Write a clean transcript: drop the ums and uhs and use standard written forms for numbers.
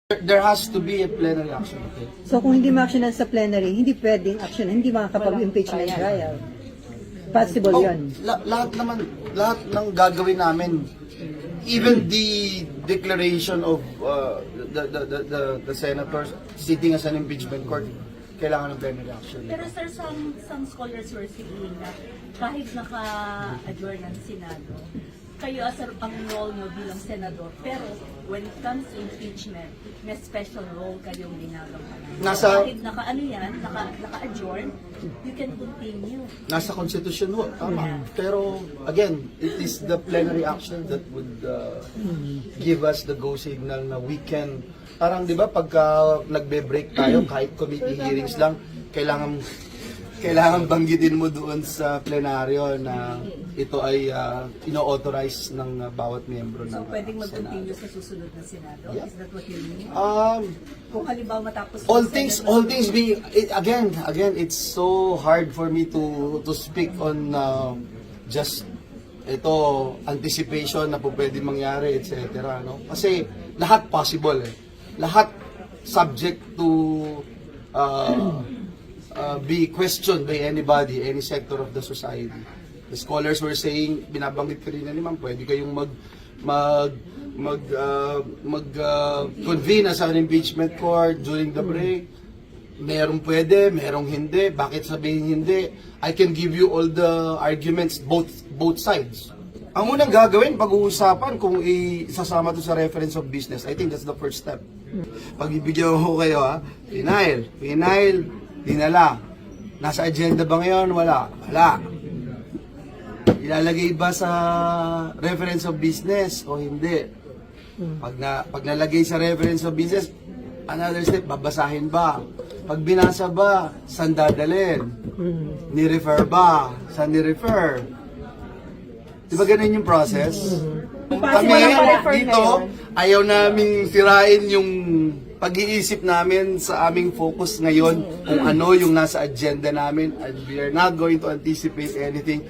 There has to be a plenary action. Okay? So kung hindi ma-actionan sa plenary, hindi pwedeng action, hindi makakapag-impeachment trial. Possible yun. Lahat ng gagawin namin, even the declaration of the senators sitting as an impeachment court, kailangan ng plenary action. Pero sir, some scholars were saying na kahit naka-adjourn ng Senado, kayo as ang role nyo bilang senador, pero when it comes to impeachment, may special role kayong ginagawa. Kahit naka-adjourn, you can continue. Nasa konstitusyon ho, tama. Pero again, it is the plenary action that would give us the go signal na we can, parang di ba pagka nagbe-break tayo, kahit committee hearings lang, kailangan banggitin mo doon sa plenaryo na ito ay ino-authorize ng bawat miyembro ng So pwedeng mag-continue Senado. sa susunod na Senado? Yeah. Is that what you mean? Kung halimbawa matapos all things being again it's so hard for me to speak on just ito anticipation na po pwede mangyari etc. no, kasi lahat possible lahat subject to be questioned by anybody, any sector of the society. The scholars were saying, binabanggit ko rin na naman, pwede kayong convene as an impeachment court during the break. Merong pwede, merong hindi. Bakit sabihin hindi? I can give you all the arguments, both sides. Ang unang gagawin, pag-uusapan kung isasama to sa reference of business. I think that's the first step. Pag-ibigyan ko kayo Pinail, dinala. Nasa agenda ba ngayon? Wala. Ilalagay ba sa reference of business o hindi? Pag nalagay sa reference of business, another step, babasahin ba? Pag binasa ba, saan dadalhin? Ni-refer ba? Saan ni-refer? Di ba ganun yung process? Kami dito, ayaw namin sirain yung pag-iisip namin sa aming focus ngayon kung ano yung nasa agenda namin, and we are not going to anticipate anything.